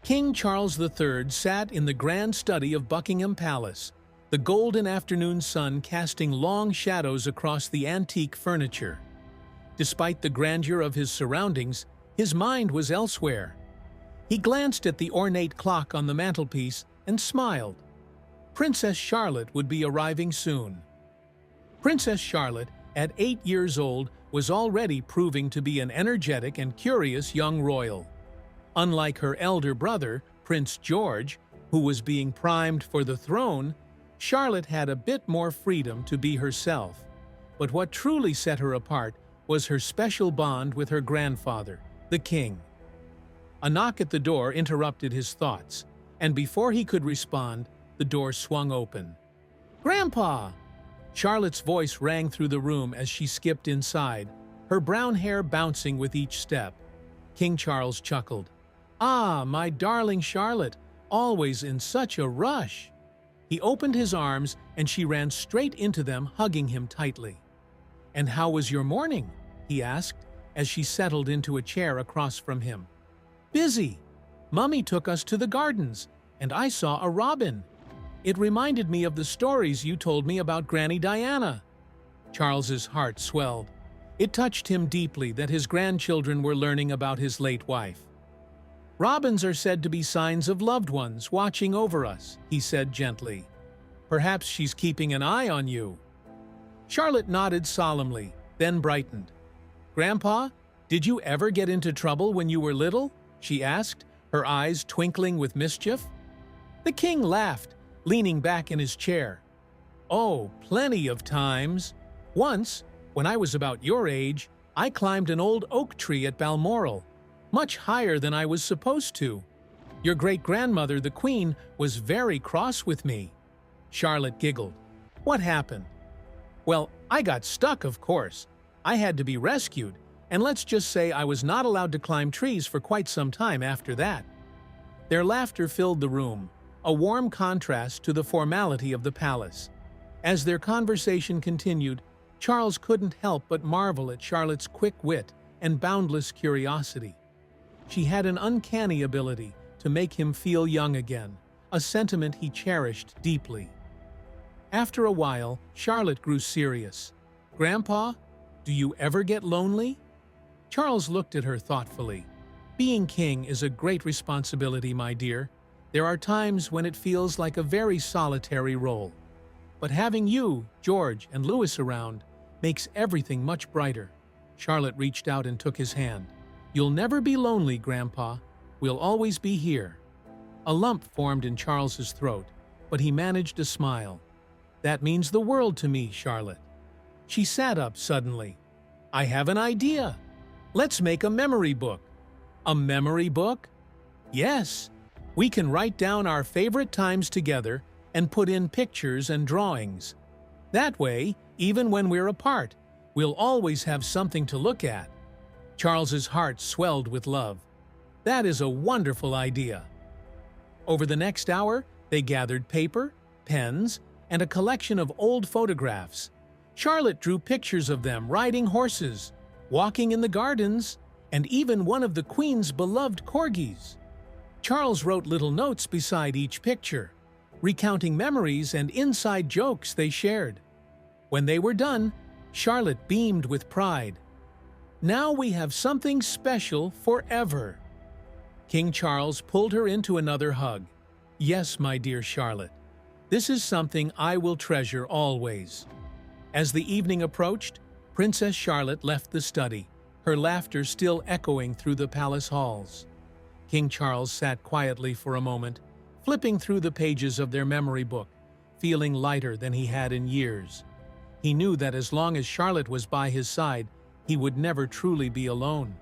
King Charles III sat in the grand study of Buckingham Palace, the golden afternoon sun casting long shadows across the antique furniture. Despite the grandeur of his surroundings, his mind was elsewhere. He glanced at the ornate clock on the mantelpiece and smiled. Princess Charlotte would be arriving soon. Princess Charlotte, at 8 years old, was already proving to be an energetic and curious young royal. Unlike her elder brother, Prince George, who was being primed for the throne, Charlotte had a bit more freedom to be herself. But what truly set her apart was her special bond with her grandfather, the king. A knock at the door interrupted his thoughts, and before he could respond, the door swung open. "Grandpa!" Charlotte's voice rang through the room as she skipped inside, her brown hair bouncing with each step. King Charles chuckled. "Ah, my darling Charlotte, always in such a rush!" He opened his arms and she ran straight into them, hugging him tightly. "And how was your morning?" he asked, as she settled into a chair across from him. "Busy. Mummy took us to the gardens, and I saw a robin. It reminded me of the stories you told me about Granny Diana." Charles's heart swelled. It touched him deeply that his grandchildren were learning about his late wife. "Robins are said to be signs of loved ones watching over us," he said gently. "Perhaps she's keeping an eye on you." Charlotte nodded solemnly, then brightened. "Grandpa, did you ever get into trouble when you were little?" she asked, her eyes twinkling with mischief. The king laughed, leaning back in his chair. "Oh, plenty of times. Once, when I was about your age, I climbed an old oak tree at Balmoral, much higher than I was supposed to. Your great-grandmother, the Queen, was very cross with me." Charlotte giggled. "What happened?" "Well, I got stuck, of course. I had to be rescued, and let's just say I was not allowed to climb trees for quite some time after that." Their laughter filled the room, a warm contrast to the formality of the palace. As their conversation continued, Charles couldn't help but marvel at Charlotte's quick wit and boundless curiosity. She had an uncanny ability to make him feel young again, a sentiment he cherished deeply. After a while, Charlotte grew serious. "Grandpa, do you ever get lonely?" Charles looked at her thoughtfully. "Being king is a great responsibility, my dear. There are times when it feels like a very solitary role. But having you, George, and Louis around makes everything much brighter." Charlotte reached out and took his hand. "You'll never be lonely, Grandpa. We'll always be here." A lump formed in Charles's throat, but he managed a smile. "That means the world to me, Charlotte." She sat up suddenly. "I have an idea. Let's make a memory book." "A memory book?" "Yes. We can write down our favorite times together and put in pictures and drawings. That way, even when we're apart, we'll always have something to look at." Charles's heart swelled with love. "That is a wonderful idea." Over the next hour, they gathered paper, pens, and a collection of old photographs. Charlotte drew pictures of them riding horses, walking in the gardens, and even one of the Queen's beloved corgis. Charles wrote little notes beside each picture, recounting memories and inside jokes they shared. When they were done, Charlotte beamed with pride. "Now we have something special forever." King Charles pulled her into another hug. "Yes, my dear Charlotte. This is something I will treasure always." As the evening approached, Princess Charlotte left the study, her laughter still echoing through the palace halls. King Charles sat quietly for a moment, flipping through the pages of their memory book, feeling lighter than he had in years. He knew that as long as Charlotte was by his side, he would never truly be alone.